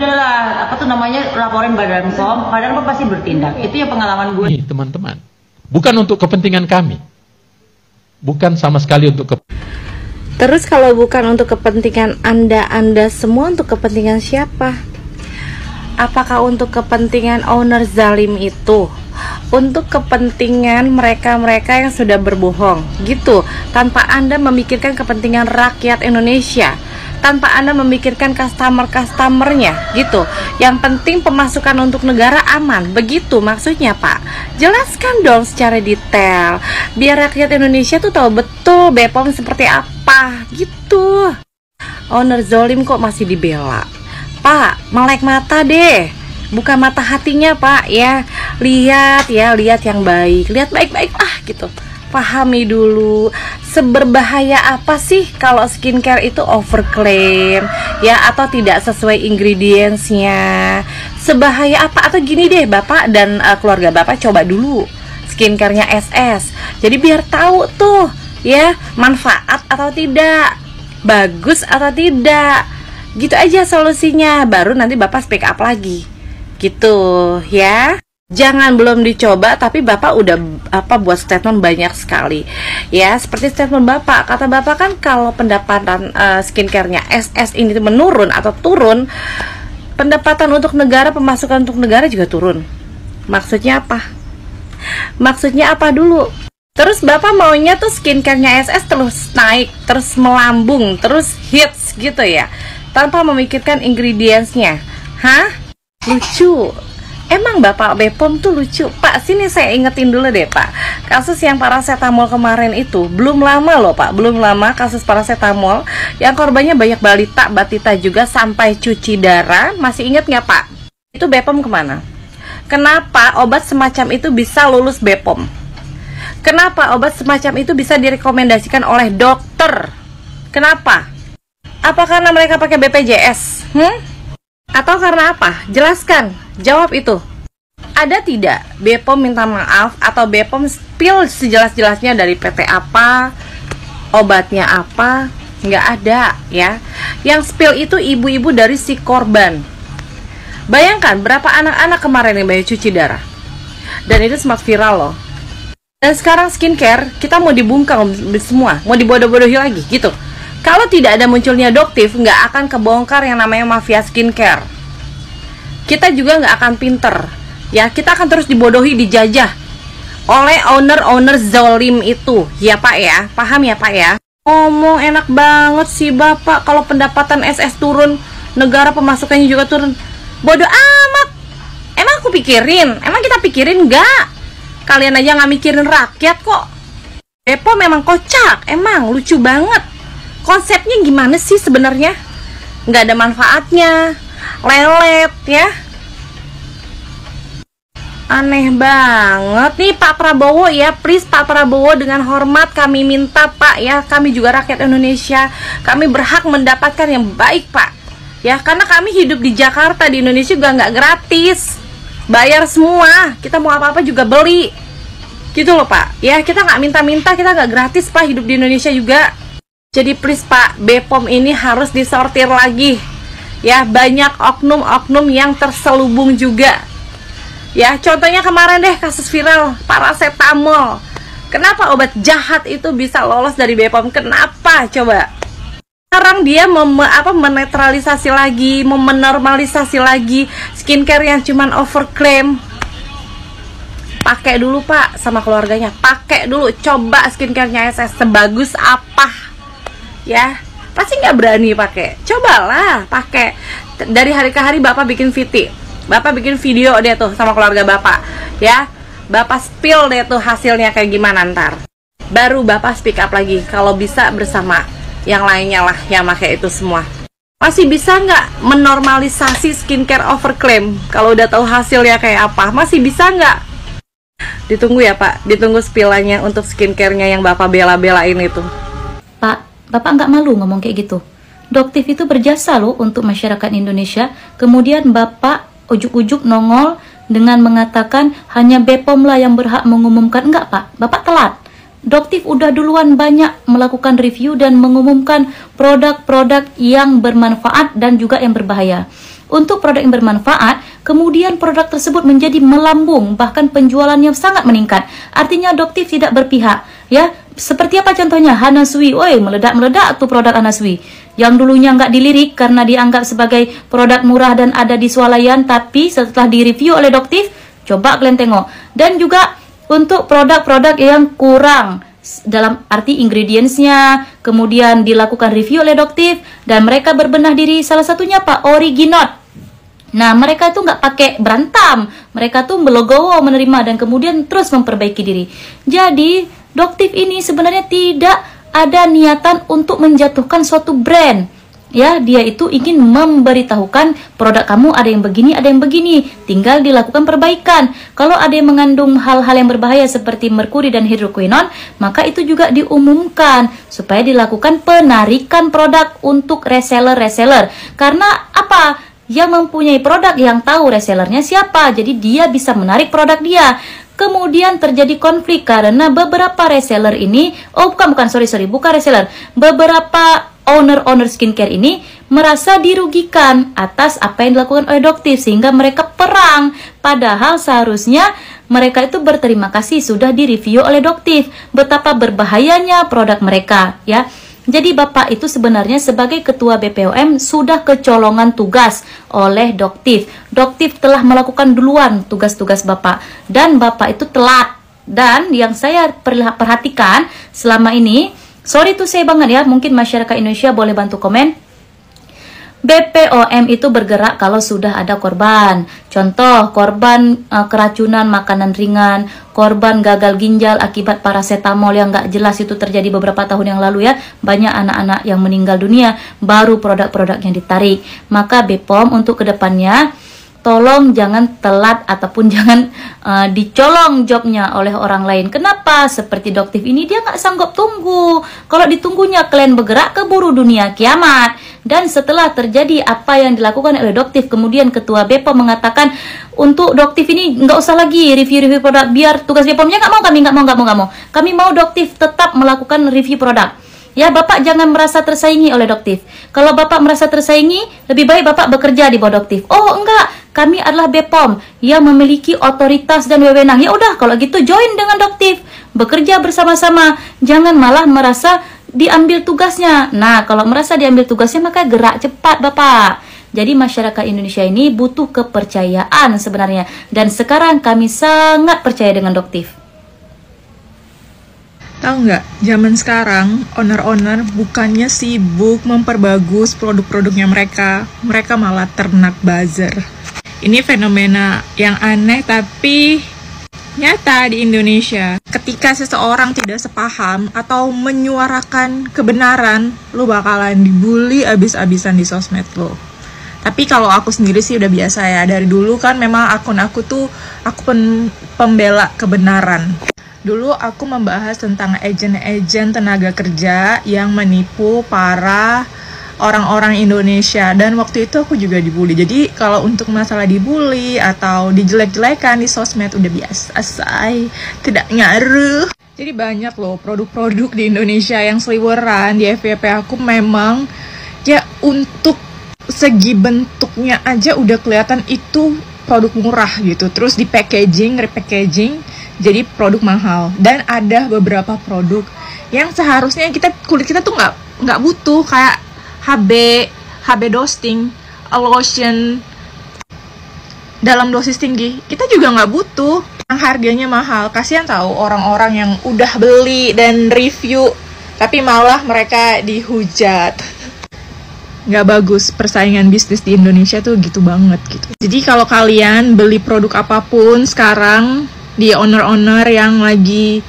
Udahlah, apa tuh namanya, laporin Badan POM pasti bertindak. Itu ya pengalaman gue. Nih, teman-teman, bukan untuk kepentingan kami, bukan sama sekali untuk Terus kalau bukan untuk kepentingan Anda semua, untuk kepentingan siapa? Apakah untuk kepentingan owner zalim itu? Untuk kepentingan mereka-mereka yang sudah berbohong gitu, tanpa Anda memikirkan kepentingan rakyat Indonesia, tanpa Anda memikirkan customer-customernya gitu. Yang penting pemasukan untuk negara aman, begitu maksudnya Pak. Jelaskan dong secara detail, biar rakyat Indonesia tuh tahu betul BPOM seperti apa gitu. Owner zalim kok masih dibela? Pak, melek mata deh, bukan mata hatinya Pak ya. Lihat yang baik, lihat baik-baik lah gitu. Pahami dulu seberbahaya apa sih kalau skincare itu overclaim ya, atau tidak sesuai ingredientsnya. Sebahaya apa? Atau gini deh, Bapak dan keluarga Bapak coba dulu skincarenya SS. Jadi biar tahu tuh ya, manfaat atau tidak, bagus atau tidak. Gitu aja solusinya, baru nanti Bapak speak up lagi gitu ya. Jangan belum dicoba tapi Bapak udah buat statement banyak sekali ya. Seperti statement Bapak, kata Bapak kan kalau pendapatan skincarenya SS ini menurun atau turun, pendapatan untuk negara, pemasukan untuk negara juga turun. Maksudnya apa? Maksudnya apa dulu? Terus Bapak maunya tuh skincarenya SS terus naik, terus melambung, terus hits gitu ya, tanpa memikirkan ingredientsnya. Hah? Lucu. Emang Bapak BPOM tuh lucu. Pak, sini saya ingetin dulu deh Pak, kasus yang paracetamol kemarin itu belum lama loh Pak, belum lama kasus paracetamol yang korbannya banyak balita, batita juga sampai cuci darah. Masih inget nggak Pak? Itu BPOM kemana? Kenapa obat semacam itu bisa lulus BPOM? Kenapa obat semacam itu bisa direkomendasikan oleh dokter? Kenapa? Apa karena mereka pakai BPJS? Atau karena apa? Jelaskan, jawab itu. Ada tidak BPOM minta maaf atau BPOM spill sejelas-jelasnya dari PT apa, obatnya apa? Nggak ada ya. Yang spill itu ibu-ibu dari si korban. Bayangkan berapa anak-anak kemarin yang banyak cuci darah. Dan itu sempat viral loh. Dan sekarang skincare kita mau dibungkam semua, mau dibodoh-bodohi lagi gitu. Kalau tidak ada munculnya Doktif, nggak akan kebongkar yang namanya mafia skincare. Kita juga nggak akan pinter, ya. Kita akan terus dibodohi, dijajah oleh owner zalim itu, ya Pak ya. Paham ya Pak ya? Ngomong enak banget sih Bapak, kalau pendapatan SS turun, negara pemasukannya juga turun. Bodoh amat. Emang aku pikirin? Emang kita pikirin nggak? Kalian aja nggak mikirin rakyat kok. BPOM memang kocak, emang lucu banget. Konsepnya gimana sih sebenarnya? Nggak ada manfaatnya, lelet ya. Aneh banget nih Pak Prabowo ya. Please Pak Prabowo, dengan hormat kami minta Pak ya, kami juga rakyat Indonesia, kami berhak mendapatkan yang baik Pak ya. Karena kami hidup di Jakarta, di Indonesia juga nggak gratis, bayar semua. Kita mau apa-apa juga beli gitu loh Pak ya. Kita nggak minta-minta, kita nggak gratis Pak hidup di Indonesia juga. Jadi please Pak, BPOM ini harus disortir lagi ya. Banyak oknum-oknum yang terselubung juga ya. Contohnya kemarin deh kasus viral paracetamol. Kenapa obat jahat itu bisa lolos dari BPOM? Kenapa coba? Sekarang dia menetralisasi lagi, menormalisasi lagi skincare yang cuman overclaim. Pakai dulu Pak sama keluarganya, pakai dulu, coba skincarenya SS sebagus apa ya. Pasti nggak berani pakai, cobalah pakai. Dari hari ke hari Bapak bikin Bapak bikin video deh tuh sama keluarga Bapak ya. Bapak spill deh tuh hasilnya kayak gimana ntar. Baru Bapak speak up lagi, kalau bisa bersama yang lainnya lah yang pakai itu semua. Masih bisa nggak menormalisasi skincare overclaim? Kalau udah tahu hasilnya kayak apa, masih bisa nggak? Ditunggu ya Pak, ditunggu spillannya untuk skincarenya yang Bapak bela-belain itu. Pak, Bapak nggak malu ngomong kayak gitu? Doktif itu berjasa loh untuk masyarakat Indonesia. Kemudian Bapak ujuk-ujuk nongol dengan mengatakan hanya BPOM lah yang berhak mengumumkan. Enggak Pak, Bapak telat. Doktif udah duluan banyak melakukan review dan mengumumkan produk-produk yang bermanfaat dan juga yang berbahaya. untuk produk yang bermanfaat, kemudian produk tersebut menjadi melambung, bahkan penjualannya sangat meningkat. Artinya Doktif tidak berpihak, ya. Seperti apa contohnya? Hana Sui, meledak-meledak tuh produk Hana Sui. Yang dulunya nggak dilirik karena dianggap sebagai produk murah dan ada di swalayan, tapi setelah direview oleh Doktif, coba kalian tengok. Dan juga untuk produk-produk yang kurang dalam arti ingredientsnya, kemudian dilakukan review oleh Doktif dan mereka berbenah diri. Salah satunya Pak Originot. Nah, mereka itu nggak pakai berantam, mereka tuh melegowo menerima dan kemudian terus memperbaiki diri. Jadi Doktif ini sebenarnya tidak ada niatan untuk menjatuhkan suatu brand. Ya, dia itu ingin memberitahukan produk kamu ada yang begini, ada yang begini. Tinggal dilakukan perbaikan. Kalau ada yang mengandung hal-hal yang berbahaya seperti merkuri dan hidroquinone, maka itu juga diumumkan supaya dilakukan penarikan produk untuk reseller-reseller. Karena apa? Yang mempunyai produk yang tahu resellernya siapa. Jadi dia bisa menarik produk dia. Kemudian terjadi konflik karena beberapa reseller ini, bukan reseller. Beberapa owner skincare ini merasa dirugikan atas apa yang dilakukan oleh Doktif sehingga mereka perang. Padahal seharusnya mereka itu berterima kasih sudah direview oleh Doktif betapa berbahayanya produk mereka, ya. Jadi Bapak itu sebenarnya sebagai ketua BPOM sudah kecolongan tugas oleh Doktif. Doktif telah melakukan duluan tugas-tugas Bapak dan Bapak itu telat. Dan yang saya perhatikan selama ini, sorry tuh saya banget ya, mungkin masyarakat Indonesia boleh bantu komen. BPOM itu bergerak kalau sudah ada korban. Contoh, korban keracunan makanan ringan, korban gagal ginjal akibat paracetamol yang nggak jelas itu terjadi beberapa tahun yang lalu ya. Banyak anak-anak yang meninggal dunia, baru produk-produk yang ditarik. Maka BPOM untuk kedepannya, tolong jangan telat ataupun jangan dicolong jobnya oleh orang lain. Kenapa? Seperti Doktif ini dia nggak sanggup tunggu. Kalau ditunggunya kalian bergerak keburu dunia kiamat. Dan setelah terjadi apa yang dilakukan oleh Doktif, kemudian Ketua BPOM mengatakan untuk Doktif ini nggak usah lagi review-review produk, biar tugas BPOM-nya kami nggak mau. Kami mau Doktif tetap melakukan review produk. Ya, Bapak jangan merasa tersaingi oleh Doktif. Kalau Bapak merasa tersaingi, lebih baik Bapak bekerja di bawah Doktif. Oh enggak, kami adalah BPOM yang memiliki otoritas dan wewenang. Ya udah, kalau gitu join dengan Doktif, bekerja bersama-sama. Jangan malah merasa diambil tugasnya. Nah, kalau merasa diambil tugasnya maka gerak cepat Bapak. Jadi masyarakat Indonesia ini butuh kepercayaan sebenarnya. Dan sekarang kami sangat percaya dengan Doktif. Tahu nggak, zaman sekarang owner-owner bukannya sibuk memperbagus produk-produknya mereka malah ternak buzzer. Ini fenomena yang aneh tapi nyata di Indonesia. Ketika seseorang tidak sepaham atau menyuarakan kebenaran, lu bakalan dibully abis-abisan di sosmed lo. Tapi kalau aku sendiri sih udah biasa ya. Dari dulu kan memang akun aku tuh pembela kebenaran. Dulu aku membahas tentang agen-agen tenaga kerja yang menipu para orang-orang Indonesia, dan waktu itu aku juga dibully. Jadi kalau untuk masalah dibully atau dijelek-jelekan di sosmed udah biasa, say, tidak ngaruh. Jadi banyak loh produk-produk di Indonesia yang seliweran di FYP aku, memang ya untuk segi bentuknya aja udah kelihatan itu produk murah gitu. Terus di repackaging jadi produk mahal. Dan ada beberapa produk yang seharusnya kulit kita tuh nggak butuh, kayak HB dosing, lotion dalam dosis tinggi, kita juga nggak butuh, yang harganya mahal. Kasihan tahu orang-orang yang udah beli dan review tapi malah mereka dihujat. Nggak bagus, persaingan bisnis di Indonesia tuh gitu banget gitu. Jadi kalau kalian beli produk apapun sekarang di owner-owner yang lagi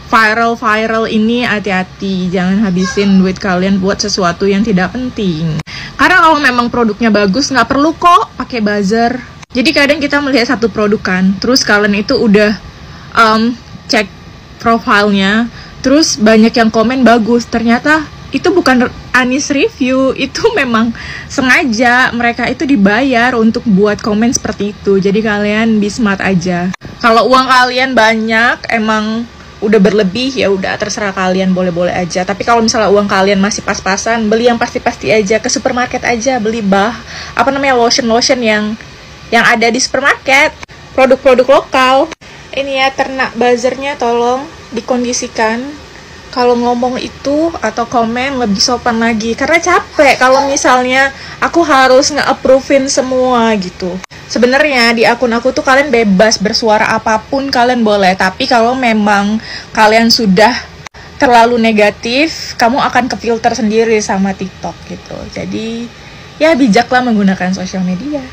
viral ini, hati-hati, jangan habisin duit kalian buat sesuatu yang tidak penting. Karena kalau memang produknya bagus, nggak perlu kok pakai buzzer. Jadi kadang kita melihat satu produk kan, terus kalian itu udah cek profilnya, terus banyak yang komen bagus, ternyata itu bukan Anis review, itu memang sengaja mereka itu dibayar untuk buat komen seperti itu. Jadi kalian be smart aja. Kalau uang kalian banyak, emang udah berlebih, ya udah terserah kalian, boleh-boleh aja. Tapi kalau misalnya uang kalian masih pas-pasan, beli yang pasti-pasti aja, ke supermarket aja, beli lotion-lotion yang ada di supermarket, produk-produk lokal. Ini ya, ternak buzzernya tolong dikondisikan kalau ngomong itu atau komen lebih sopan lagi, karena capek kalau misalnya aku harus nge-approve-in semua gitu. Sebenarnya di akun aku tuh kalian bebas bersuara apapun kalian boleh, tapi kalau memang kalian sudah terlalu negatif, kamu akan kefilter sendiri sama TikTok gitu. Jadi ya bijaklah menggunakan sosial media.